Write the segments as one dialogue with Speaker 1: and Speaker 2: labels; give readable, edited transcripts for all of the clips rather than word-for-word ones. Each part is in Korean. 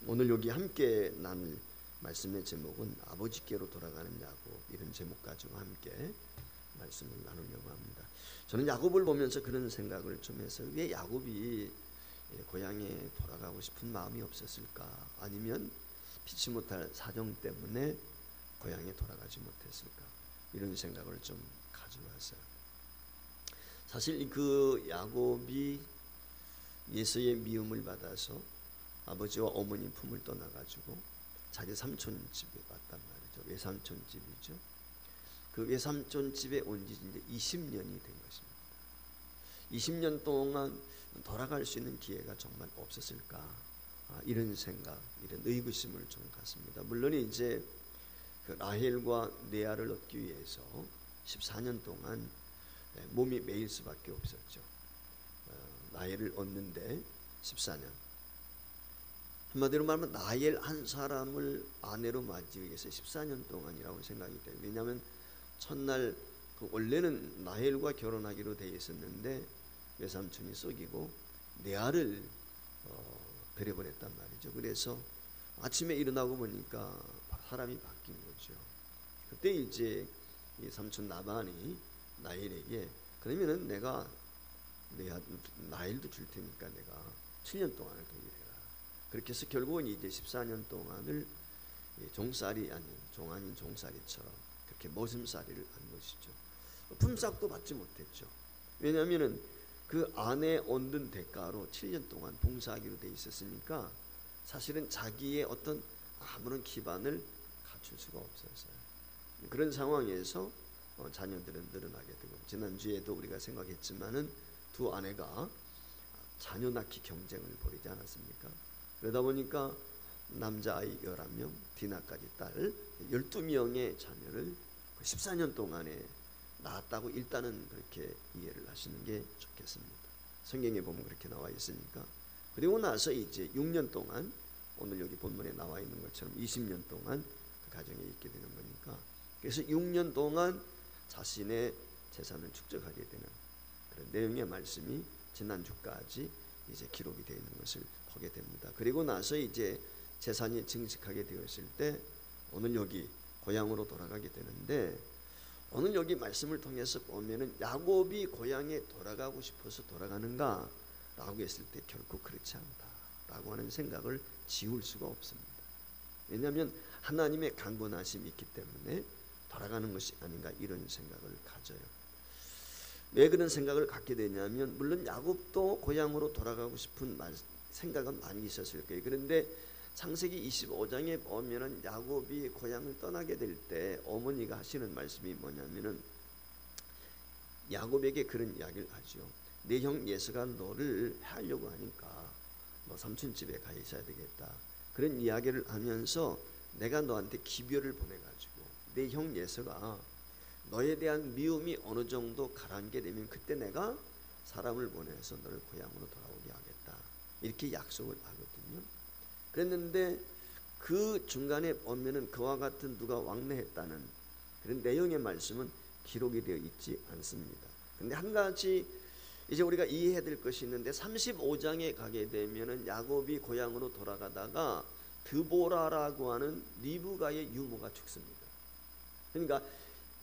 Speaker 1: 오늘 여기 함께 나눌 말씀의 제목은 아버지께로 돌아가는 야곱, 이런 제목 가지고 함께 말씀을 나누려고 합니다. 저는 야곱을 보면서 그런 생각을 좀 해서, 왜 야곱이 고향에 돌아가고 싶은 마음이 없었을까? 아니면 피치 못할 사정 때문에 고향에 돌아가지 못했을까? 이런 생각을 좀 가지고 왔어요. 사실 그 야곱이 예서의 미움을 받아서 아버지와 어머니 품을 떠나가지고 자기 삼촌 집에 왔단 말이죠. 외삼촌 집이죠. 그 외삼촌 집에 온 지 이제 20년이 된 것입니다. 20년 동안 돌아갈 수 있는 기회가 정말 없었을까? 이런 생각, 이런 의구심을 좀 갖습니다. 물론 이제 그 라헬과 레아를 얻기 위해서 14년 동안 몸이 메일 수밖에 없었죠. 라헬을 얻는데 14년. 한마디로 말하면 라헬 한 사람을 아내로 맞기 위해서 14년 동안이라고 생각이 돼요. 왜냐하면 첫날 원래는 라헬과 결혼하기로 되어 있었는데 외삼촌이 속이고 레아를 데려버렸단 말이죠. 그래서 아침에 일어나고 보니까 사람이 바뀐 거죠. 그때 이제 이 삼촌 나반이 라헬에게, 그러면은 내가 라헬도 줄 테니까 내가 7년 동안을 더 일해라. 그렇게 해서 결국은 이제 14년 동안을 종살이 아닌 종 아닌 종살이처럼 그렇게 머슴살이를 한 것이죠. 품삯도 받지 못했죠. 왜냐하면은 그 아내 얻는 대가로 7년 동안 봉사하기로 돼 있었으니까 사실은 자기의 어떤 아무런 기반을 갖출 수가 없었어요. 그런 상황에서 자녀들은 늘어나게 되고, 지난주에도 우리가 생각했지만은 두 아내가 자녀 낳기 경쟁을 벌이지 않았습니까? 그러다 보니까 남자아이 11명, 디나까지 딸 12명의 자녀를 14년 동안에 낳았다고 일단은 그렇게 이해를 하시는 게 좋겠습니다. 성경에 보면 그렇게 나와 있으니까. 그리고 나서 이제 6년 동안, 오늘 여기 본문에 나와 있는 것처럼 20년 동안 그 가정에 있게 되는 거니까, 그래서 6년 동안 자신의 재산을 축적하게 되는 그런 내용의 말씀이 지난주까지 이제 기록이 되어 있는 것을 보게 됩니다. 그리고 나서 이제 재산이 증식하게 되었을 때 오늘 여기 고향으로 돌아가게 되는데, 오늘 여기 말씀을 통해서 보면은 야곱이 고향에 돌아가고 싶어서 돌아가는가 라고 했을 때 결코 그렇지 않다 라고 하는 생각을 지울 수가 없습니다. 왜냐하면 하나님의 강권하심이 있기 때문에 돌아가는 것이 아닌가, 이런 생각을 가져요. 왜 그런 생각을 갖게 되냐면, 물론 야곱도 고향으로 돌아가고 싶은 생각은 많이 있었을 거예요. 그런데 창세기 25장에 보면은 야곱이 고향을 떠나게 될 때 어머니가 하시는 말씀이 뭐냐면은, 야곱에게 그런 이야기를 하죠. 내 형 예서가 너를 해하려고 하니까 너 삼촌 집에 가 있어야 되겠다. 그런 이야기를 하면서 내가 너한테 기별을 보내가지고 내 형 예서가 너에 대한 미움이 어느 정도 가라앉게 되면 그때 내가 사람을 보내서 너를 고향으로 돌아오게 하겠다. 이렇게 약속을 하거든요. 그랬는데 그 중간에 보면은 그와 같은 누가 왕래했다는 그런 내용의 말씀은 기록이 되어 있지 않습니다. 그런데 한 가지 이제 우리가 이해해야 될 것이 있는데, 35장에 가게 되면은 야곱이 고향으로 돌아가다가 드보라라고 하는 리브가의 유모가 죽습니다. 그러니까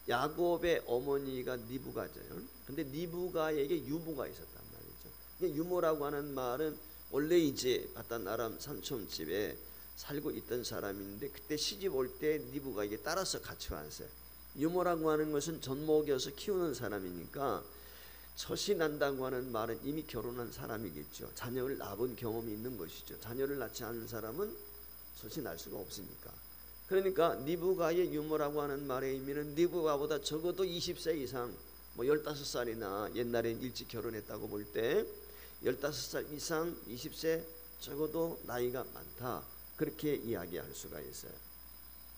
Speaker 1: 야곱의 어머니가 리브가잖아요. 근데 리브가에게 유모가 있었단 말이죠. 유모라고 하는 말은 원래 이제 바단 아람 삼촌 집에 살고 있던 사람인데, 그때 시집 올 때 리브가에게 따라서 같이 왔어요. 유모라고 하는 것은 젖먹여서 키우는 사람이니까, 젖이 난다고 하는 말은 이미 결혼한 사람이겠죠. 자녀를 낳은 경험이 있는 것이죠. 자녀를 낳지 않은 사람은 젖이 날 수가 없으니까. 그러니까 리브가의 유모라고 하는 말의 의미는 리브가보다 적어도 20세 이상, 뭐 15살이나 옛날엔 일찍 결혼했다고 볼 때 15살 이상 20세 적어도 나이가 많다, 그렇게 이야기할 수가 있어요.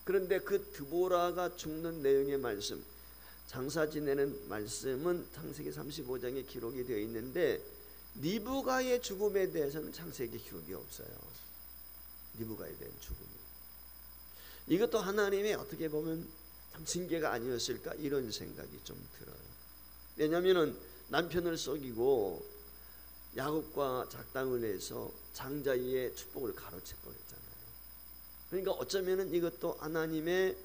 Speaker 1: 그런데 그 드보라가 죽는 내용의 말씀, 장사 지내는 말씀은 창세기 35장에 기록이 되어 있는데, 리브가의 죽음에 대해서는 창세기 기록이 없어요. 리브가에 대한 죽음이. 이것도 하나님의 어떻게 보면 참 징계가 아니었을까, 이런 생각이 좀 들어요. 왜냐하면 남편을 속이고 야곱과 작당을 해서 장자의 축복을 가로채 버렸잖아요. 그러니까 어쩌면은 이것도 하나님의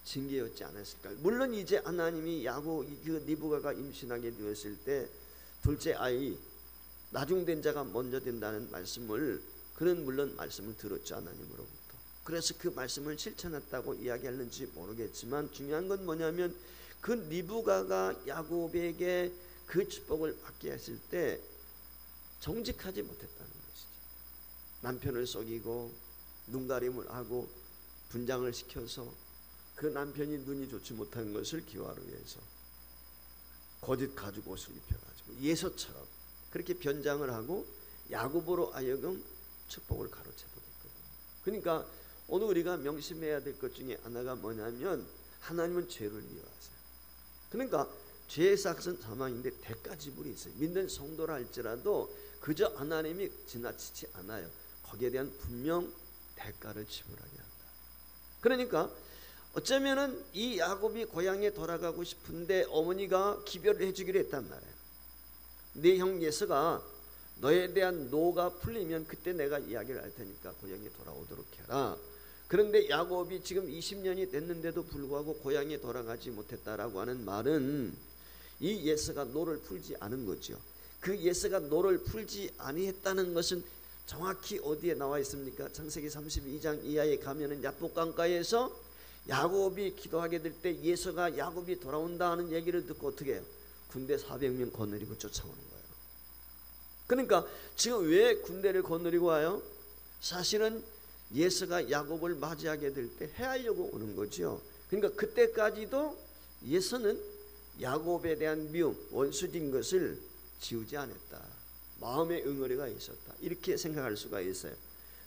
Speaker 1: 징계였지 않았을까요? 물론 이제 하나님이 그 리브가가 임신하게 되었을 때 둘째 아이 나중된 자가 먼저 된다는 말씀을, 그런 물론 말씀을 들었죠, 하나님으로부터. 그래서 그 말씀을 실천했다고 이야기하는지 모르겠지만 중요한 건 뭐냐면 그 리브가가 야곱에게 그 축복을 받게 했을 때 정직하지 못했다는 것이죠. 남편을 속이고 눈가림을 하고 분장을 시켜서 그 남편이 눈이 좋지 못한 것을 기화로 해서 거짓 가죽 옷을 입혀가지고 예서처럼 그렇게 변장을 하고 야곱으로 하여금 축복을 가로채버렸거든요. 그러니까 오늘 우리가 명심해야 될 것 중에 하나가 뭐냐면 하나님은 죄를 미워하세요. 그러니까 죄의 삭은 사망인데 대가 지불이 있어요. 믿는 성도라 할지라도 그저 하나님이 지나치지 않아요. 거기에 대한 분명 대가를 지불하게 한다. 그러니까 어쩌면은 이 야곱이 고향에 돌아가고 싶은데 어머니가 기별을 해주기로 했단 말이에요. 네 형 예서가 너에 대한 노가 풀리면 그때 내가 이야기를 할 테니까 고향에 돌아오도록 해라. 그런데 야곱이 지금 20년이 됐는데도 불구하고 고향에 돌아가지 못했다라고 하는 말은 이 예서가 노를 풀지 않은 거죠. 그 예서가 노를 풀지 아니했다는 것은 정확히 어디에 나와 있습니까? 창세기 32장 이하에 가면은 야복강가에서 야곱이 기도하게 될 때 예서가 야곱이 돌아온다 하는 얘기를 듣고 어떻게 해요? 군대 400명 거느리고 쫓아오는 거예요. 그러니까 지금 왜 군대를 거느리고 와요? 사실은 예서가 야곱을 맞이하게 될 때 해하려고 오는 거죠. 그러니까 그때까지도 예서는 야곱에 대한 미움, 원수진 것을 지우지 않았다. 마음의 응어리가 있었다. 이렇게 생각할 수가 있어요.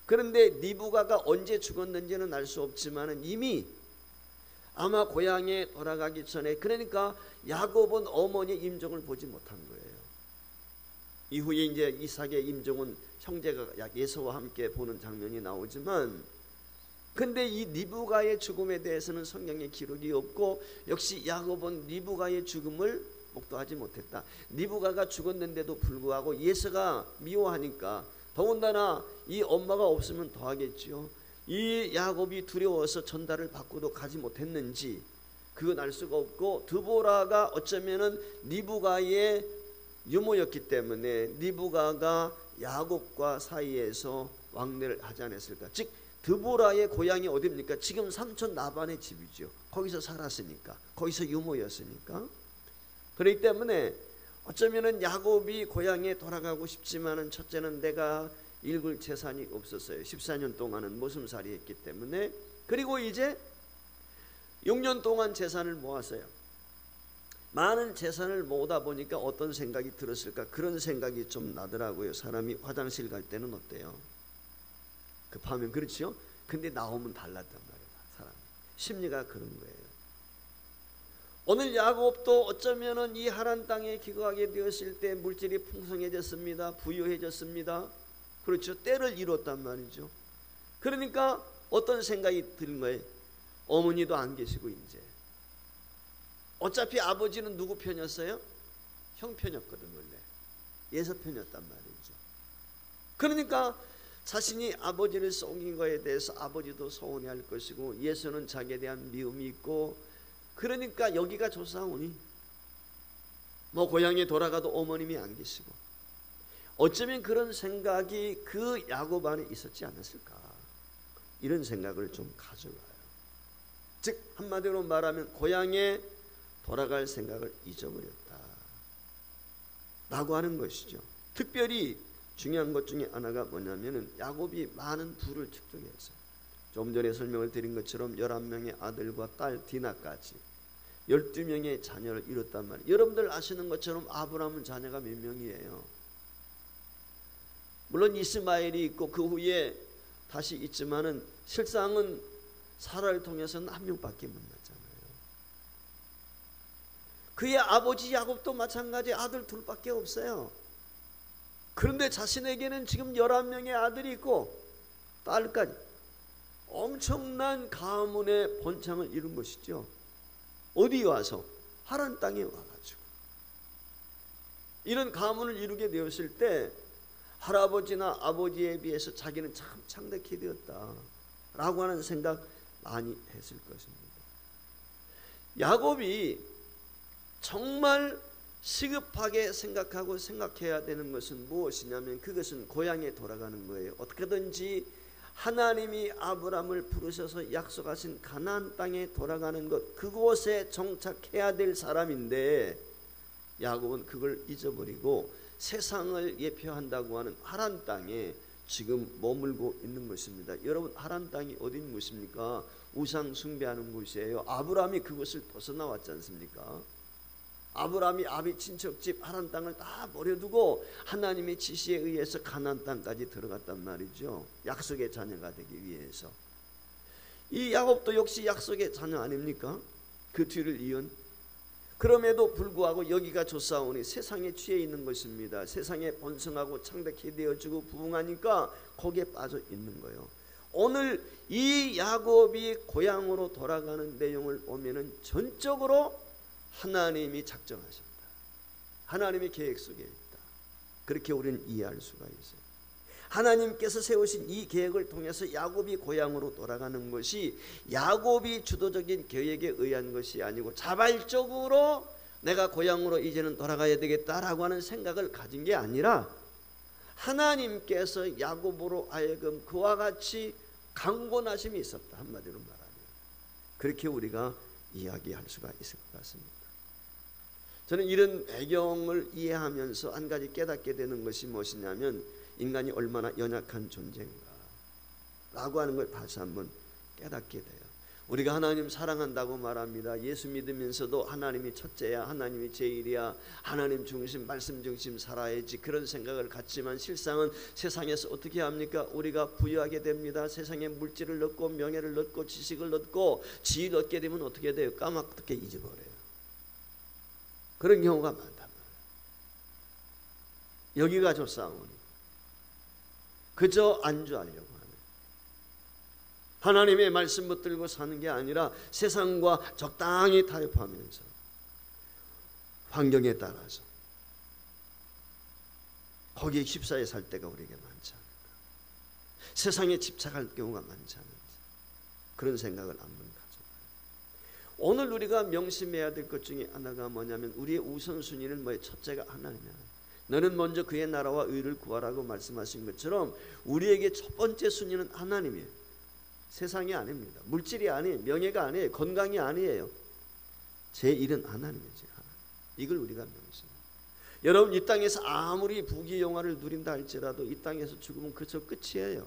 Speaker 1: 그런데 리브가가 언제 죽었는지는 알 수 없지만 이미 아마 고향에 돌아가기 전에, 그러니까 야곱은 어머니의 임종을 보지 못한 거예요. 이후에 이제 이삭의 임종은 형제가 예서와 함께 보는 장면이 나오지만, 근데 이 리브가의 죽음에 대해서는 성경에 기록이 없고 역시 야곱은 리브가의 죽음을 목도하지 못했다. 리브가가 죽었는데도 불구하고 예서가 미워하니까 더군다나 이 엄마가 없으면 더 하겠지요. 이 야곱이 두려워서 전달을 받고도 가지 못했는지 그건 알 수가 없고, 드보라가 어쩌면은 리브가의 유모였기 때문에 리브가가 야곱과 사이에서 왕래를 하지 않았을까. 즉 드보라의 고향이 어디입니까? 지금 삼촌 나반의 집이죠. 거기서 살았으니까, 거기서 유모였으니까. 그렇기 때문에 어쩌면은 야곱이 고향에 돌아가고 싶지만은 첫째는 내가 일굴 재산이 없었어요. 14년 동안은 모슴살이 했기 때문에. 그리고 이제 6년 동안 재산을 모았어요. 많은 재산을 모으다 보니까 어떤 생각이 들었을까? 그런 생각이 좀 나더라고요. 사람이 화장실 갈 때는 어때요? 급하면 그렇죠? 근데 나오면 달랐단 말이에요. 사람 심리가 그런 거예요. 오늘 야곱도 어쩌면은 이 하란 땅에 기거하게 되었을 때 물질이 풍성해졌습니다. 부유해졌습니다. 그렇죠. 때를 이뤘단 말이죠. 그러니까 어떤 생각이 드는 거예요? 어머니도 안 계시고 이제 어차피 아버지는 누구 편이었어요? 형 편이었거든. 원래 예서 편이었단 말이죠. 그러니까 자신이 아버지를 속인 거에 대해서 아버지도 서운해할 것이고 예서는 자기에 대한 미움이 있고, 그러니까 여기가 조사오니 뭐 고향에 돌아가도 어머님이 안 계시고, 어쩌면 그런 생각이 그 야곱 안에 있었지 않았을까, 이런 생각을 좀 가져와요. 즉 한마디로 말하면 고향에 돌아갈 생각을 잊어버렸다 라고 하는 것이죠. 특별히 중요한 것 중에 하나가 뭐냐면은 야곱이 많은 부를 축적했어요. 좀 전에 설명을 드린 것처럼 11명의 아들과 딸 디나까지 12명의 자녀를 이뤘단 말이에요. 여러분들 아시는 것처럼 아브라함은 자녀가 몇 명이에요? 물론 이스마엘이 있고 그 후에 다시 있지만은 실상은 사라를 통해서는 한 명밖에 못 낳잖아요. 그의 아버지 야곱도 마찬가지 아들 둘밖에 없어요. 그런데 자신에게는 지금 11명의 아들이 있고 딸까지 엄청난 가문의 번창을 이룬 것이죠. 어디 와서? 하란 땅에 와가지고 이런 가문을 이루게 되었을 때 할아버지나 아버지에 비해서 자기는 참 창대히 되었다. 라고 하는 생각 많이 했을 것입니다. 야곱이 정말 시급하게 생각해야 되는 것은 무엇이냐면 그것은 고향에 돌아가는 거예요. 어떻게든지 하나님이 아브라함을 부르셔서 약속하신 가나안 땅에 돌아가는 것, 그곳에 정착해야 될 사람인데 야곱은 그걸 잊어버리고 세상을 예표한다고 하는 하란 땅에 지금 머물고 있는 것입니다. 여러분, 하란 땅이 어딘 곳입니까? 우상 숭배하는 곳이에요. 아브라함이 그곳을 벗어나왔지 않습니까? 아브라함이 아비 친척집 하란 땅을 다 버려두고 하나님의 지시에 의해서 가나안 땅까지 들어갔단 말이죠. 약속의 자녀가 되기 위해서. 이 야곱도 역시 약속의 자녀 아닙니까? 그 뒤를 이은. 그럼에도 불구하고 여기가 좋사오니 세상에 취해 있는 것입니다. 세상에 번성하고 창백해 되어지고 부흥하니까 거기에 빠져 있는 거예요. 오늘 이 야곱이 고향으로 돌아가는 내용을 보면은 전적으로 하나님이 작정하셨다. 하나님의 계획 속에 있다. 그렇게 우리는 이해할 수가 있어요. 하나님께서 세우신 이 계획을 통해서 야곱이 고향으로 돌아가는 것이 야곱이 주도적인 계획에 의한 것이 아니고 자발적으로 내가 고향으로 이제는 돌아가야 되겠다라고 하는 생각을 가진 게 아니라 하나님께서 야곱으로 하여금 그와 같이 강권하심이 있었다. 한마디로 말하면 그렇게 우리가 이야기할 수가 있을 것 같습니다. 저는 이런 배경을 이해하면서 한 가지 깨닫게 되는 것이 무엇이냐면 인간이 얼마나 연약한 존재인가 라고 하는 걸 다시 한번 깨닫게 돼요. 우리가 하나님 사랑한다고 말합니다. 예수 믿으면서도 하나님이 첫째야, 하나님이 제일이야, 하나님 중심, 말씀 중심 살아야지, 그런 생각을 갖지만 실상은 세상에서 어떻게 합니까? 우리가 부유하게 됩니다. 세상에 물질을 얻고 명예를 얻고 지식을 얻고 지위를 얻게 되면 어떻게 돼요? 까맣게 잊어버려요. 그런 경우가 많단 말이에요. 여기가 좋사오니 그저 안주하려고 하는, 하나님의 말씀 붙들고 사는 게 아니라 세상과 적당히 타협하면서 환경에 따라서 거기에 휩싸여 살 때가 우리에게 많지 않을까. 세상에 집착할 경우가 많지 않은지 그런 생각을 한번 가져봐요. 오늘 우리가 명심해야 될 것 중에 하나가 뭐냐면 우리의 우선순위는 뭐예요? 첫째가 하나님이야. 너는 먼저 그의 나라와 의를 구하라고 말씀하신 것처럼 우리에게 첫 번째 순위는 하나님이에요. 세상이 아닙니다. 물질이 아니에요. 명예가 아니에요. 건강이 아니에요. 제 일은 하나님이지. 이걸 우리가 명심해요. 여러분, 이 땅에서 아무리 부귀영화를 누린다 할지라도 이 땅에서 죽으면 그저 끝이에요.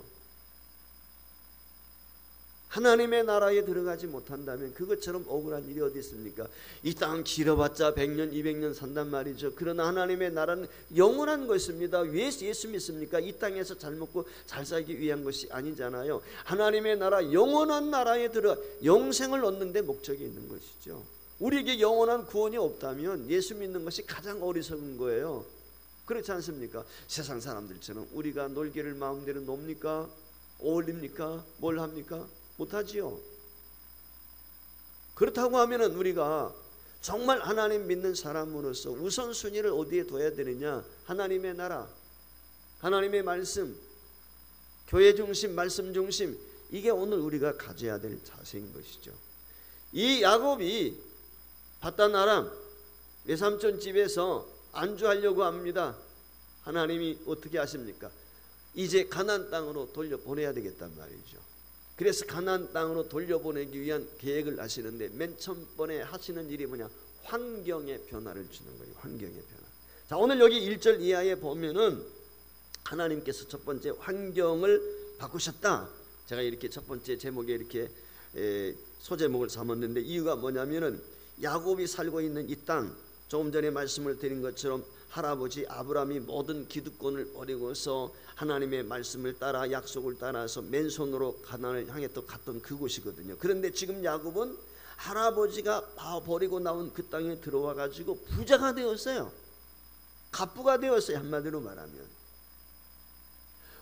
Speaker 1: 하나님의 나라에 들어가지 못한다면 그것처럼 억울한 일이 어디 있습니까? 이 땅 길어봤자 100년 200년 산단 말이죠. 그러나 하나님의 나라는 영원한 것입니다. 왜 예수 믿습니까? 이 땅에서 잘 먹고 잘 살기 위한 것이 아니잖아요. 하나님의 나라, 영원한 나라에 들어 영생을 얻는 데 목적이 있는 것이죠. 우리에게 영원한 구원이 없다면 예수 믿는 것이 가장 어리석은 거예요. 그렇지 않습니까? 세상 사람들처럼 우리가 놀기를 마음대로 놉니까? 어울립니까? 뭘 합니까? 못하지요. 그렇다고 하면은 우리가 정말 하나님 믿는 사람으로서 우선순위를 어디에 둬야 되느냐? 하나님의 나라, 하나님의 말씀, 교회 중심, 말씀 중심, 이게 오늘 우리가 가져야 될 자세인 것이죠. 이 야곱이 바단 아람 외삼촌 집에서 안주하려고 합니다. 하나님이 어떻게 하십니까? 이제 가나안 땅으로 돌려보내야 되겠단 말이죠. 그래서 가나안 땅으로 돌려보내기 위한 계획을 하시는데 맨 처음번에 하시는 일이 뭐냐? 환경의 변화를 주는 거예요. 환경의 변화. 자, 오늘 여기 1절 이하에 보면은 하나님께서 첫 번째 환경을 바꾸셨다. 제가 이렇게 첫 번째 제목에 이렇게 소제목을 삼았는데 이유가 뭐냐면은 야곱이 살고 있는 이 땅, 조금 전에 말씀을 드린 것처럼 할아버지 아브라함이 모든 기득권을 버리고서 하나님의 말씀을 따라 약속을 따라서 맨손으로 가나안을 향해 또 갔던 그곳이거든요. 그런데 지금 야곱은 할아버지가 버리고 나온 그 땅에 들어와 가지고 부자가 되었어요. 갑부가 되었어요. 한마디로 말하면.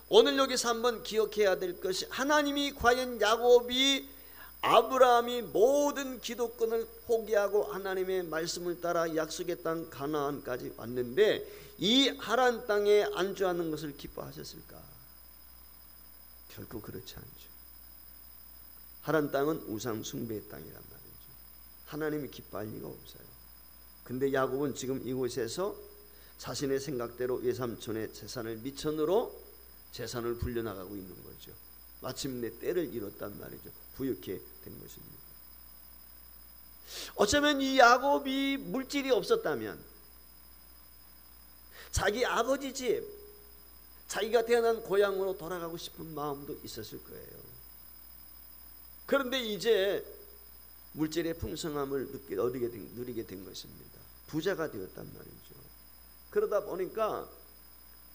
Speaker 1: 오늘 여기서 한번 기억해야 될 것이 하나님이 과연 야곱이 아브라함이 모든 기득권을 포기하고 하나님의 말씀을 따라 약속의 땅 가나안까지 왔는데 이 하란 땅에 안주하는 것을 기뻐하셨을까? 결코 그렇지 않죠. 하란 땅은 우상 숭배의 땅이란 말이죠. 하나님이 기뻐할 리가 없어요. 근데 야곱은 지금 이곳에서 자신의 생각대로 외삼촌의 재산을 미천으로 재산을 불려나가고 있는 거죠. 마침내 때를 잃었단 말이죠. 부유케 된 것입니다. 어쩌면 이 야곱이 물질이 없었다면 자기 아버지 집, 자기가 태어난 고향으로 돌아가고 싶은 마음도 있었을 거예요. 그런데 이제 물질의 풍성함을 누리게 된 것입니다. 부자가 되었단 말이죠. 그러다 보니까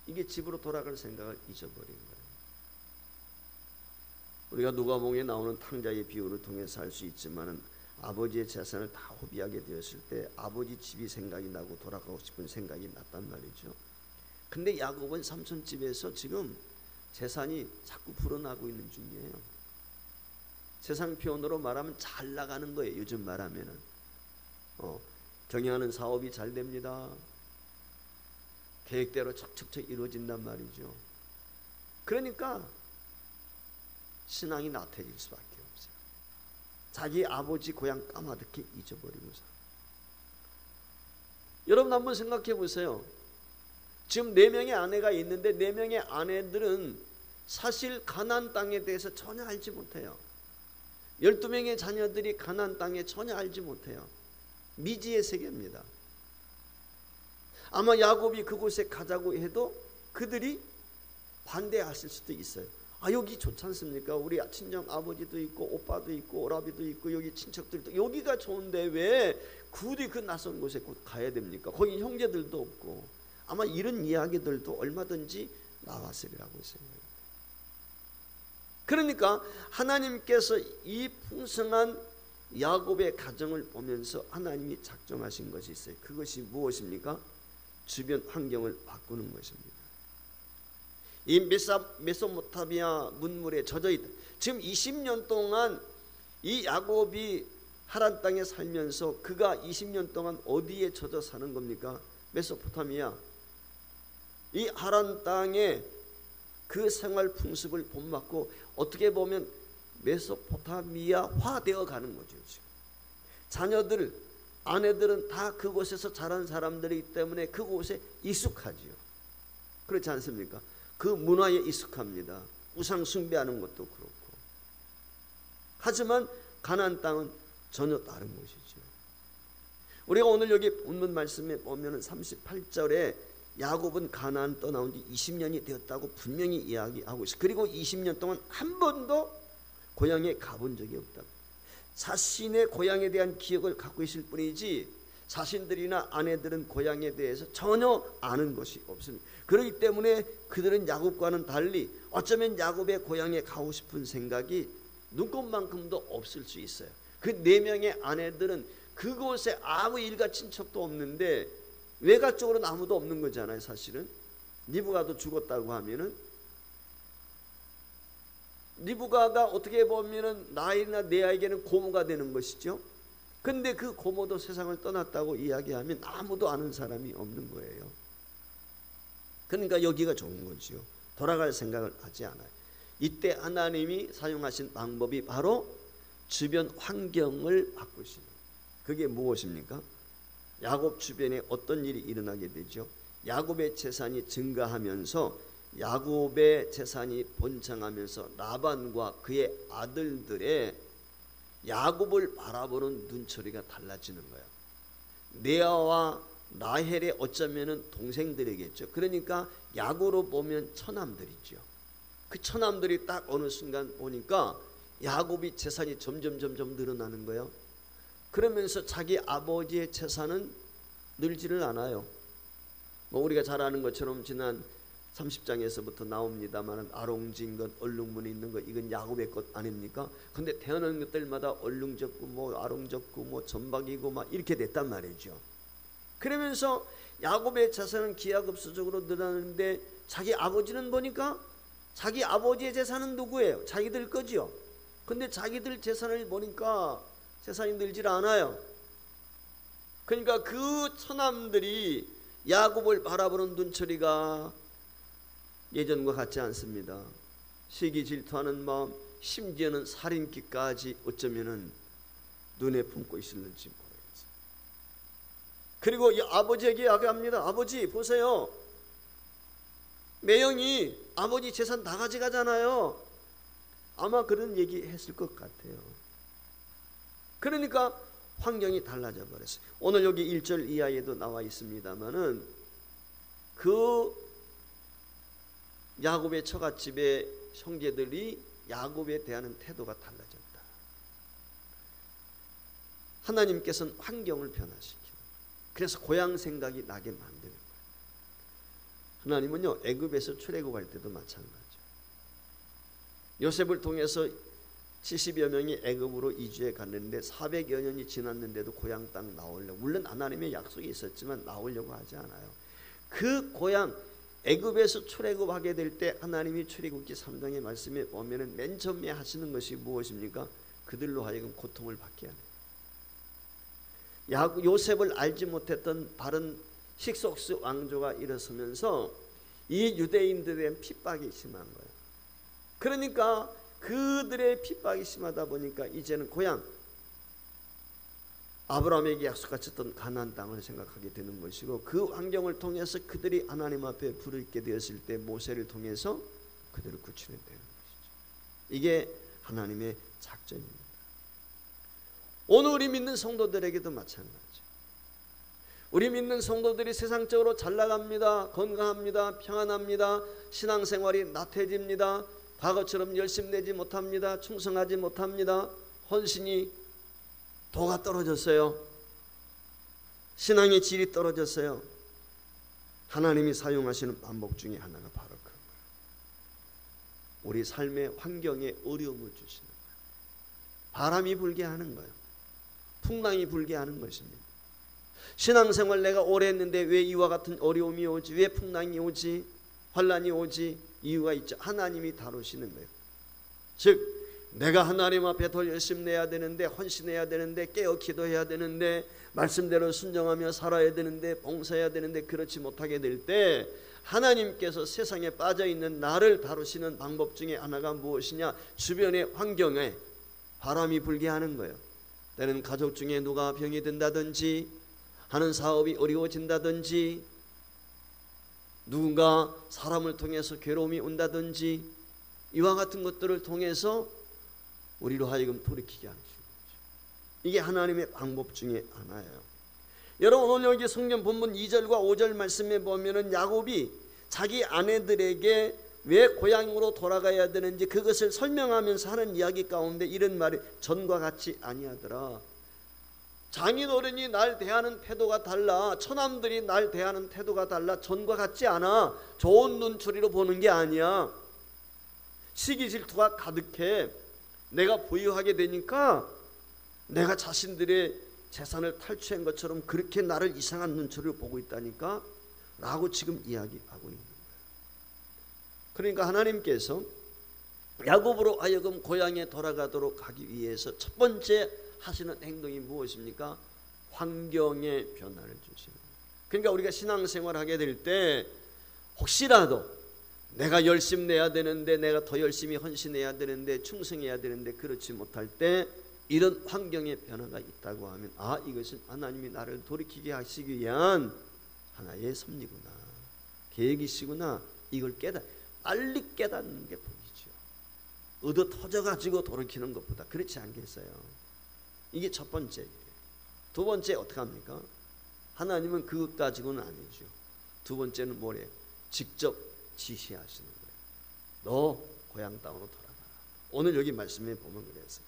Speaker 1: 이게 집으로 돌아갈 생각을 잊어버린 거예요. 우리가 누가복음에 나오는 탕자의 비유를 통해서 알 수 있지만은 아버지의 재산을 다 허비하게 되었을 때 아버지 집이 생각이 나고 돌아가고 싶은 생각이 났단 말이죠. 근데 야곱은 삼촌 집에서 지금 재산이 자꾸 불어나고 있는 중이에요. 세상 표현으로 말하면 잘 나가는 거예요. 요즘 말하면은 경영하는 사업이 잘 됩니다. 계획대로 척척척 이루어진단 말이죠. 그러니까 신앙이 나태해질 수밖에 없어요. 자기 아버지 고향 까마득히 잊어버리고서. 여러분 한번 생각해 보세요. 지금 4명의 아내가 있는데 4명의 아내들은 사실 가나안 땅에 대해서 전혀 알지 못해요. 12명의 자녀들이 가나안 땅에 전혀 알지 못해요. 미지의 세계입니다. 아마 야곱이 그곳에 가자고 해도 그들이 반대하실 수도 있어요. 여기 좋지 않습니까? 우리 친정 아버지도 있고 오빠도 있고 오라비도 있고 여기 친척들도 여기가 좋은데 왜 굳이 그 낯선 곳에 곧 가야 됩니까? 거기 형제들도 없고. 아마 이런 이야기들도 얼마든지 나왔으리라고 생각합니다. 그러니까 하나님께서 이 풍성한 야곱의 가정을 보면서 하나님이 작정하신 것이 있어요. 그것이 무엇입니까? 주변 환경을 바꾸는 것입니다. 이 메소포타미아 문물에 젖어 있다. 지금 20년 동안 이 야곱이 하란 땅에 살면서 그가 20년 동안 어디에 젖어 사는 겁니까? 메소포타미아. 이 하란 땅에 그 생활 풍습을 본받고 어떻게 보면 메소포타미아화 되어 가는 거죠. 지금 자녀들, 아내들은 다 그곳에서 자란 사람들이기 때문에 그곳에 익숙하지요. 그렇지 않습니까? 그 문화에 익숙합니다. 우상 숭배하는 것도 그렇고. 하지만 가나안 땅은 전혀 다른 것이죠. 우리가 오늘 여기 본문 말씀에 보면 38절에 야곱은 가나안 떠나온 지 20년이 되었다고 분명히 이야기하고 있어요. 그리고 20년 동안 한 번도 고향에 가본 적이 없다. 자신의 고향에 대한 기억을 갖고 있을 뿐이지 자신들이나 아내들은 고향에 대해서 전혀 아는 것이 없습니다. 그렇기 때문에 그들은 야곱과는 달리 어쩌면 야곱의 고향에 가고 싶은 생각이 눈꼽만큼도 없을 수 있어요. 그 4명의 아내들은 그곳에 아무 일가 친척도 없는데 외가 쪽으로는 아무도 없는 거잖아요. 사실은 리브가도 죽었다고 하면은 리브가가 어떻게 보면은 나이나 내 아이에게는 고모가 되는 것이죠. 근데 그 고모도 세상을 떠났다고 이야기하면 아무도 아는 사람이 없는 거예요. 그러니까 여기가 좋은 거죠. 돌아갈 생각을 하지 않아요. 이때 하나님이 사용하신 방법이 바로 주변 환경을 바꾸시는. 그게 무엇입니까? 야곱 주변에 어떤 일이 일어나게 되죠? 야곱의 재산이 증가하면서 야곱의 재산이 번창하면서 라반과 그의 아들들의 야곱을 바라보는 눈초리가 달라지는 거예요. 레아와 라헬의 어쩌면은 동생들이겠죠. 그러니까 야곱으로 보면 처남들이죠. 그 처남들이 딱 어느 순간 보니까 야곱이 재산이 점점 늘어나는 거예요. 그러면서 자기 아버지의 재산은 늘지를 않아요. 우리가 잘 아는 것처럼 지난 30장에서부터 나옵니다만 아롱진 것, 얼룩무늬 있는 것 이건 야곱의 것 아닙니까? 근데 태어난 것들마다 얼룩 졌고 아롱 졌고 점박이고 이렇게 됐단 말이죠. 그러면서 야곱의 재산은 기하급수적으로 늘어나는데 자기 아버지는 보니까 자기 아버지의 재산은 누구예요? 자기들 거지요. 근데 자기들 재산을 보니까 재산이 늘질 않아요. 그러니까 그 처남들이 야곱을 바라보는 눈초리가 예전과 같지 않습니다. 시기 질투하는 마음, 심지어는 살인기까지 어쩌면은 눈에 품고 있었는지 모르겠어요. 그리고 이 아버지에게 이야기합니다. 아버지 보세요, 매형이 아버지 재산 다 가져가잖아요. 아마 그런 얘기 했을 것 같아요. 그러니까 환경이 달라져 버렸어요. 오늘 여기 1절 이하에도 나와 있습니다마는 그 야곱의 처갓집의 형제들이 야곱에 대한 태도가 달라졌다. 하나님께서는 환경을 변화시키는, 그래서 고향 생각이 나게 만드는 거예요. 하나님은요, 애굽에서 출애굽할 때도 마찬가지죠. 요셉을 통해서 70여 명이 애굽으로 이주해 갔는데 400여 년이 지났는데도 고향 땅 나오려고, 물론 하나님의 약속이 있었지만 나오려고 하지 않아요. 그 고향 애굽에서 출애굽하게 될 때 하나님이 출애굽기 3장의 말씀에 보면은 맨 처음에 하시는 것이 무엇입니까? 그들로 하여금 고통을 받게 하는, 요셉을 알지 못했던 바른 식속스 왕조가 일어서면서 이 유대인들의 핍박이 심한 거예요. 그러니까 그들의 핍박이 심하다 보니까 이제는 고향 아브라함에게 약속하셨던 가나안 땅을 생각하게 되는 것이고, 그 환경을 통해서 그들이 하나님 앞에 부르게 되었을 때 모세를 통해서 그들을 구출해야 되는 것이죠. 이게 하나님의 작전입니다. 오늘 우리 믿는 성도들에게도 마찬가지죠. 우리 믿는 성도들이 세상적으로 잘 나갑니다. 건강합니다. 평안합니다. 신앙생활이 나태해집니다. 과거처럼 열심 내지 못합니다. 충성하지 못합니다. 헌신이 도가 떨어졌어요. 신앙의 질이 떨어졌어요. 하나님이 사용하시는 반복 중에 하나가 바로 그거예요. 우리 삶의 환경에 어려움을 주시는 거예요. 바람이 불게 하는 거예요. 풍랑이 불게 하는 것입니다. 신앙생활 내가 오래 했는데 왜 이와 같은 어려움이 오지? 왜 풍랑이 오지? 환란이 오지? 이유가 있죠. 하나님이 다루시는 거예요. 즉 내가 하나님 앞에 더 열심히 내야 되는데, 헌신해야 되는데, 깨어 기도해야 되는데, 말씀대로 순종하며 살아야 되는데, 봉사해야 되는데 그렇지 못하게 될 때 하나님께서 세상에 빠져있는 나를 다루시는 방법 중에 하나가 무엇이냐? 주변의 환경에 바람이 불게 하는 거예요. 때는 가족 중에 누가 병이 든다든지, 하는 사업이 어려워진다든지, 누군가 사람을 통해서 괴로움이 온다든지, 이와 같은 것들을 통해서 우리로 하여금 돌이키게 하는 거죠. 이게 하나님의 방법 중에 하나예요. 여러분 오늘 여기 성경 본문 2절과 5절 말씀에 보면은 야곱이 자기 아내들에게 왜 고향으로 돌아가야 되는지 그것을 설명하면서 하는 이야기 가운데 이런 말이 전과 같지 아니하더라. 장인어른이 날 대하는 태도가 달라. 처남들이 날 대하는 태도가 달라. 전과 같지 않아. 좋은 눈초리로 보는 게 아니야. 시기 질투가 가득해. 내가 보유하게 되니까 내가 자신들의 재산을 탈취한 것처럼 그렇게 나를 이상한 눈초리로 보고 있다니까 라고 지금 이야기하고 있는 거예요. 그러니까 하나님께서 야곱으로 하여금 고향에 돌아가도록 하기 위해서 첫 번째 하시는 행동이 무엇입니까? 환경의 변화를 주시는 거예요. 그러니까 우리가 신앙생활 하게 될 때 혹시라도 내가 열심히 내야 되는데, 내가 더 열심히 헌신해야 되는데, 충성해야 되는데 그렇지 못할 때 이런 환경의 변화가 있다고 하면 이것은 하나님이 나를 돌이키게 하시기 위한 하나의 섭리구나, 계획이시구나. 이걸 빨리 깨닫는 게 복이죠. 얻어 터져가지고 돌이키는 것보다. 그렇지 않겠어요? 이게 첫 번째. 두 번째 어떻게 합니까? 하나님은 그것 가지고는 아니죠. 두 번째는 뭐래요? 직접 지시하시는 거예요. 너 고향 땅으로 돌아가라. 오늘 여기 말씀에 보면 그랬어요.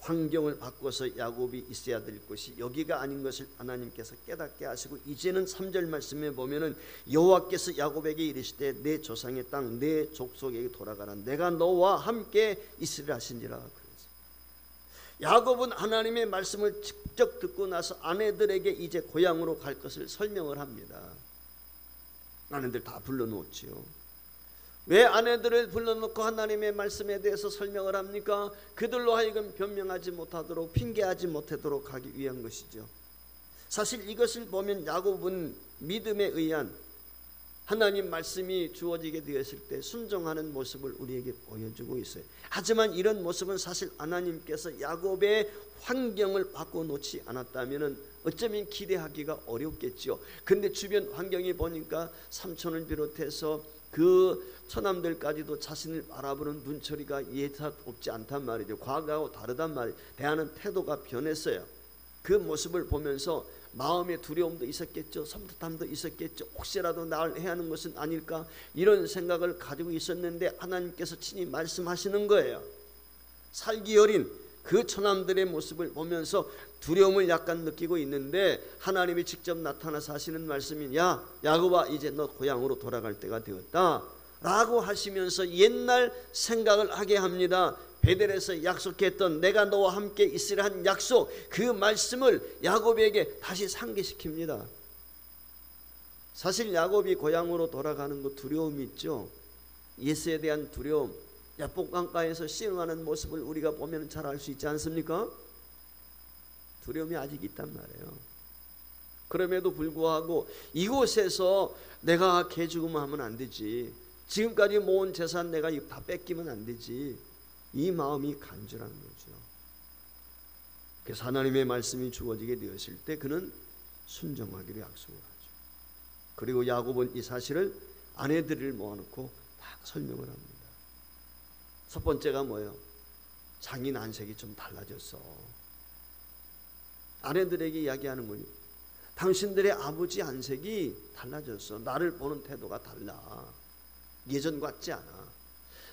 Speaker 1: 환경을 바꿔서 야곱이 있어야 될 곳이 여기가 아닌 것을 하나님께서 깨닫게 하시고, 이제는 3절 말씀에 보면은 여호와께서 야곱에게 이르시되 내 조상의 땅 내 족속에게 돌아가라. 내가 너와 함께 있으리라 하신지라. 그랬어요. 야곱은 하나님의 말씀을 직접 듣고 나서 아내들에게 이제 고향으로 갈 것을 설명을 합니다. 아내들 다 불러놓지요. 왜 아내들을 불러놓고 하나님의 말씀에 대해서 설명을 합니까? 그들로 하여금 변명하지 못하도록, 핑계하지 못하도록 하기 위한 것이죠. 사실 이것을 보면 야곱은 믿음에 의한 하나님 말씀이 주어지게 되었을 때 순종하는 모습을 우리에게 보여주고 있어요. 하지만 이런 모습은 사실 하나님께서 야곱의 환경을 바꿔놓지 않았다면 어쩌면 기대하기가 어렵겠죠. 근데 주변 환경이 보니까 삼촌을 비롯해서 그 처남들까지도 자신을 바라보는 눈초리가 예사롭지 않단 말이죠. 과거하고 다르단 말이에요. 대하는 태도가 변했어요. 그 모습을 보면서 마음의 두려움도 있었겠죠. 섬뜩함도 있었겠죠. 혹시라도 나를 해하는 것은 아닐까, 이런 생각을 가지고 있었는데 하나님께서 친히 말씀하시는 거예요. 살기 어린 그 처남들의 모습을 보면서 두려움을 약간 느끼고 있는데 하나님이 직접 나타나서 하시는 말씀이 야 야곱아 이제 너 고향으로 돌아갈 때가 되었다 라고 하시면서 옛날 생각을 하게 합니다. 베델에서 약속했던 내가 너와 함께 있으라 한 약속, 그 말씀을 야곱에게 다시 상기시킵니다. 사실 야곱이 고향으로 돌아가는 거 두려움이 있죠. 예수에 대한 두려움, 야복강가에서 시행하는 모습을 우리가 보면 잘 알 수 있지 않습니까? 두려움이 아직 있단 말이에요. 그럼에도 불구하고 이곳에서 내가 개죽음을 하면 안 되지, 지금까지 모은 재산 내가 다 뺏기면 안 되지, 이 마음이 간절한 거죠. 그래서 하나님의 말씀이 주어지게 되었을 때 그는 순종하기로 약속을 하죠. 그리고 야곱은 이 사실을 아내들을 모아놓고 다 설명을 합니다. 첫 번째가 뭐예요? 장인 안색이 좀 달라졌어. 아내들에게 이야기하는 거예요. 당신들의 아버지 안색이 달라졌어. 나를 보는 태도가 달라. 예전 같지 않아.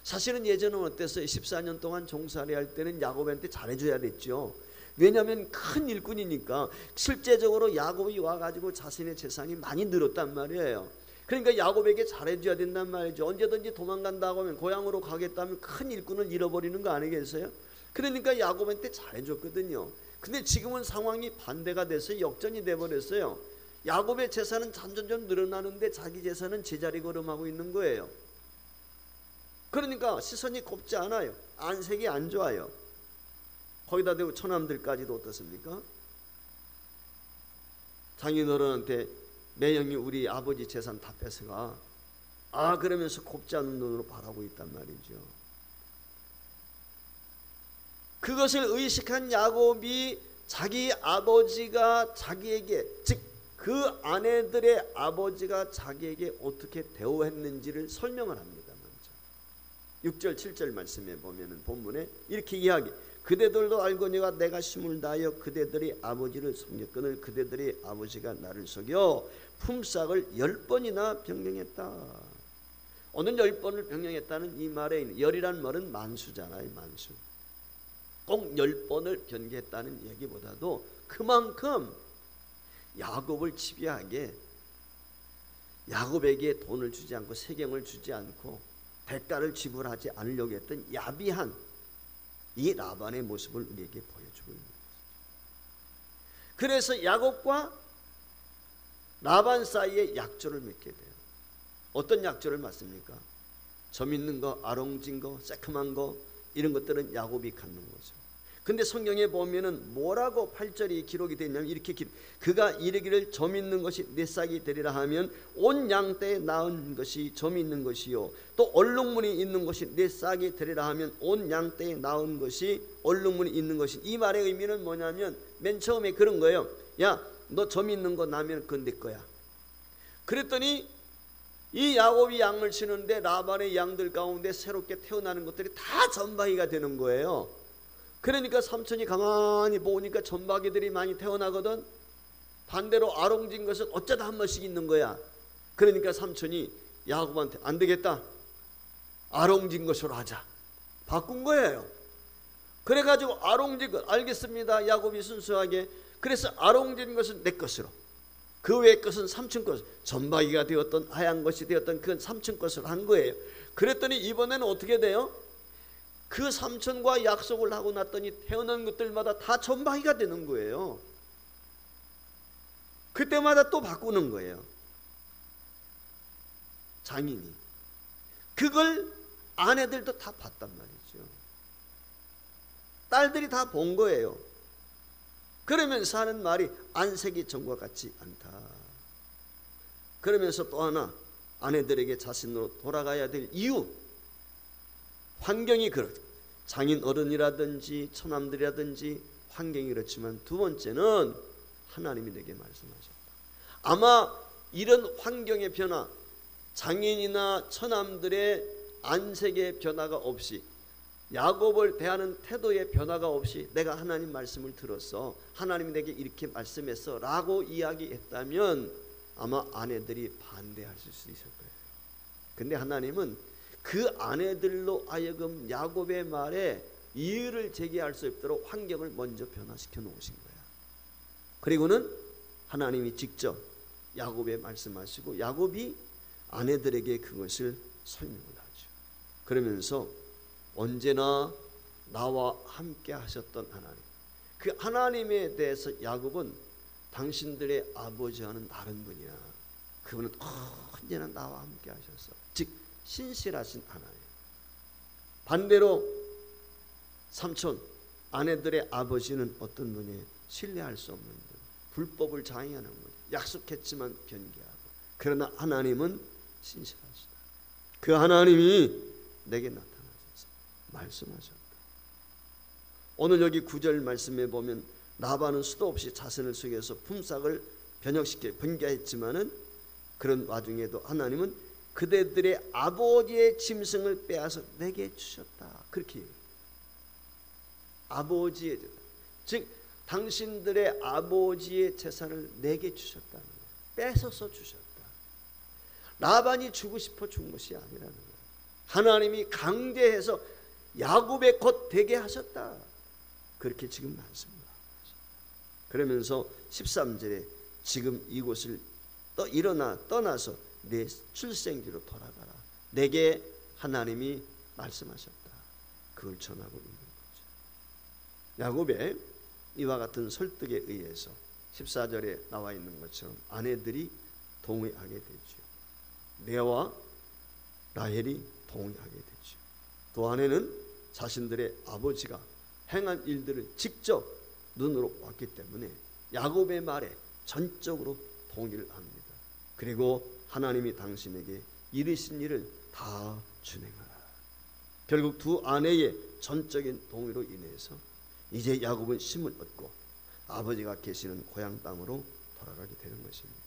Speaker 1: 사실은 예전은 어땠어요? 14년 동안 종살이 할 때는 야곱한테 잘해줘야 됐죠. 왜냐하면 큰 일꾼이니까. 실제적으로 야곱이 와가지고 자신의 재산이 많이 늘었단 말이에요. 그러니까 야곱에게 잘해줘야 된단 말이죠. 언제든지 도망간다고 하면, 고향으로 가겠다면 큰 일꾼을 잃어버리는 거 아니겠어요? 그러니까 야곱한테 잘해줬거든요. 근데 지금은 상황이 반대가 돼서 역전이 돼버렸어요. 야곱의 재산은 점점 늘어나는데 자기 재산은 제자리 걸음하고 있는 거예요. 그러니까 시선이 곱지 않아요. 안색이 안 좋아요. 거기다 대고 처남들까지도 어떻습니까? 장인어른한테 매형이 우리 아버지 재산 다 뺏어가, 그러면서 곱지 않은 눈으로 바라고 있단 말이죠. 그것을 의식한 야곱이 자기 아버지가 자기에게, 즉 그 아내들의 아버지가 자기에게 어떻게 대우했는지를 설명을 합니다. 먼저 6절 7절 말씀에 보면은 본문에 이렇게 이야기, 그대들도 알거니와 내가 힘을 다하여 그대들의 아버지를 속였거늘 그대들의 아버지가 나를 속여 품삯을 10번이나 변경했다. 오늘 10번을 변경했다는 이 말에, 열이란 말은 만수잖아요. 만수. 꼭 10번을 변경했다는 얘기보다도 그만큼 야곱을 지배하게, 야곱에게 돈을 주지 않고 세경을 주지 않고 대가를 지불하지 않으려고 했던 야비한 이 라반의 모습을 우리에게 보여주고 있는 것이죠. 그래서 야곱과 라반 사이에 약조를 맺게 돼요. 어떤 약조를 맺습니까? 점 있는 거, 아롱진 거, 새콤한 거, 이런 것들은 야곱이 갖는 거죠. 근데 성경에 보면은 뭐라고 8절이 기록이 되냐면 이렇게 그가 이르기를 점 있는 것이 내 싹이 되리라 하면 온 양떼에 낳은 것이 점 있는 것이요, 또 얼룩무늬 있는 것이 내 싹이 되리라 하면 온 양떼에 낳은 것이 얼룩무늬 있는 것이. 이 말의 의미는 뭐냐면 맨 처음에 그런 거예요. 야, 너 점 있는 거 나면 그건 내 거야. 그랬더니 이 야곱이 양을 치는데 라반의 양들 가운데 새롭게 태어나는 것들이 다 점박이가 되는 거예요. 그러니까 삼촌이 가만히 보니까 점박이들이 많이 태어나거든. 반대로 아롱진 것은 어쩌다 한 번씩 있는 거야. 그러니까 삼촌이 야곱한테 안 되겠다, 아롱진 것으로 하자, 바꾼 거예요. 그래가지고 아롱진 것, 알겠습니다. 야곱이 순수하게, 그래서 아롱진 것은 내 것으로, 그 외의 것은 삼촌 것, 점박이가 되었던 하얀 것이 되었던 그건 삼촌 것으로 한 거예요. 그랬더니 이번에는 어떻게 돼요? 그 삼촌과 약속을 하고 났더니 태어난 것들마다 다 점박이가 되는 거예요. 그때마다 또 바꾸는 거예요. 장인이. 그걸 아내들도 다 봤단 말이죠. 딸들이 다 본 거예요. 그러면서 하는 말이 안색이 전과 같지 않다. 그러면서 또 하나, 아내들에게 자신으로 돌아가야 될 이유, 환경이 장인 어른이라든지 처남들이라든지 환경이 그렇지만 두 번째는 하나님이 내게 말씀하셨다. 아마 이런 환경의 변화, 장인이나 처남들의 안색의 변화가 없이, 야곱을 대하는 태도의 변화가 없이 내가 하나님 말씀을 들었어, 하나님이 내게 이렇게 말씀했어 라고 이야기했다면 아마 아내들이 반대하실 수 있을 거예요. 근데 하나님은 그 아내들로 하여금 야곱의 말에 이의를 제기할 수 없도록 환경을 먼저 변화시켜 놓으신 거야. 그리고는 하나님이 직접 야곱에 말씀하시고 야곱이 아내들에게 그것을 설명을 하죠. 그러면서 언제나 나와 함께 하셨던 하나님, 그 하나님에 대해서 야곱은 당신들의 아버지와는 다른 분이야. 그분은 언제나 나와 함께 하셨어. 즉 신실하신 하나님. 반대로 삼촌, 아내들의 아버지는 어떤 분이 신뢰할 수 없는 분, 불법을 자행하는 분, 약속했지만 변개하고. 그러나 하나님은 신실하시다. 그 하나님이 내게 나타나셔서 말씀하셨다. 오늘 여기 9절 말씀에 보면 라반은 수도 없이 자신을 속여서 품삯을 변형시켜 변개했지만은 그런 와중에도 하나님은 그대들의 아버지의 짐승을 빼앗아 내게 주셨다. 그렇게 아버지의 재산, 즉 당신들의 아버지의 재산을 내게 주셨다는 거예요. 뺏어서 주셨다. 라반이 주고 싶어 준 것이 아니라는 거예요. 하나님이 강제해서 야곱의 것 되게 하셨다. 그렇게 지금 말씀합니다. 그러면서 13절에 지금 이곳을 떠나서 내 출생지로 돌아가라. 내게 하나님이 말씀하셨다. 그걸 전하고 있는 거죠. 야곱의 이와 같은 설득에 의해서 14절에 나와 있는 것처럼 아내들이 동의하게 되죠. 레아와 라헬이 동의하게 되죠. 또 아내는 자신들의 아버지가 행한 일들을 직접 눈으로 봤기 때문에 야곱의 말에 전적으로 동의를 합니다. 그리고 하나님이 당신에게 이르신 일을 다 준행하라. 결국 두 아내의 전적인 동의로 인해서 이제 야곱은 힘을 얻고 아버지가 계시는 고향 땅으로 돌아가게 되는 것입니다.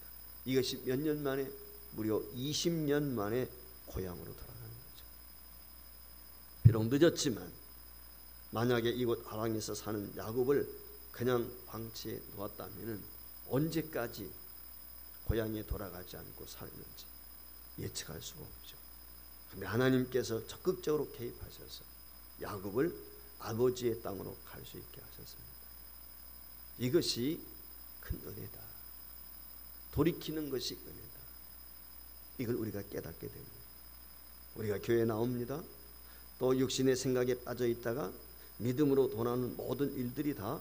Speaker 1: 이것이 몇 년 만에? 무려 20년 만에 고향으로 돌아가는 거죠. 비록 늦었지만 만약에 이곳 하란에서 사는 야곱을 그냥 방치해 놓았다면 언제까지 고향에 돌아가지 않고 살는지 예측할 수가 없죠. 그런데 하나님께서 적극적으로 개입하셔서 야곱을 아버지의 땅으로 갈 수 있게 하셨습니다. 이것이 큰 은혜다. 돌이키는 것이 은혜다. 이걸 우리가 깨닫게 됩니다. 우리가 교회에 나옵니다. 또 육신의 생각에 빠져 있다가 믿음으로 돌아오는 모든 일들이 다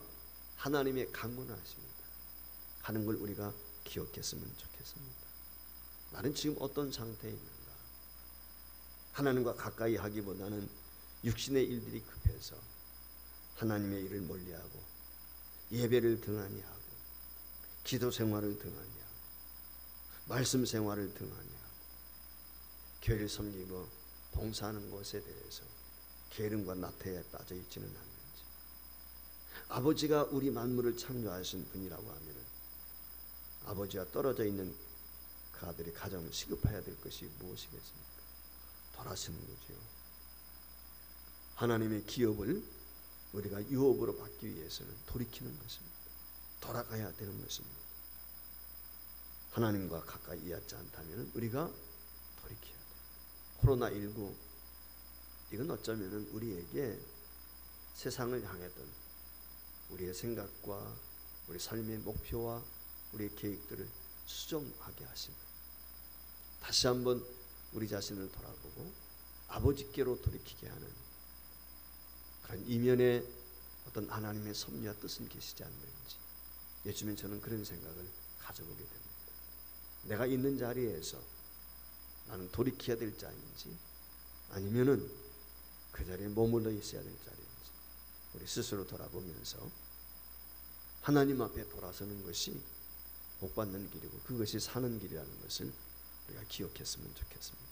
Speaker 1: 하나님의 강권하십니다. 하는 걸 우리가 기억했으면 좋겠습니다. 나는 지금 어떤 상태에 있는가? 하나님과 가까이 하기보다는 육신의 일들이 급해서 하나님의 일을 멀리하고 예배를 등한히 하고 기도 생활을 등한히 하고 말씀 생활을 등한히 하고 교회를 섬기고 봉사하는 것에 대해서 게으름과 나태에 빠져 있지는 않는지, 아버지가 우리 만물을 창조하신 분이라고 하면 아버지와 떨어져 있는 그 아들이 가장 시급해야 될 것이 무엇이겠습니까? 돌아서는 거죠. 하나님의 기업을 우리가 유업으로 받기 위해서는 돌이키는 것입니다. 돌아가야 되는 것입니다. 하나님과 가까이 있지 않다면 우리가 돌이켜야 돼요. 코로나19 이건 어쩌면 우리에게 세상을 향했던 우리의 생각과 우리 삶의 목표와 우리의 계획들을 수정하게 하십니다. 다시 한번 우리 자신을 돌아보고 아버지께로 돌이키게 하는 그런 이면에 어떤 하나님의 섭리와 뜻은 계시지 않는지 요즘엔 저는 그런 생각을 가져보게 됩니다. 내가 있는 자리에서 나는 돌이켜야 될 자인지 아니면은 그 자리에 머물러 있어야 될 자리인지 우리 스스로 돌아보면서 하나님 앞에 돌아서는 것이 복 받는 길이고 그것이 사는 길이라는 것을 우리가 기억했으면 좋겠습니다.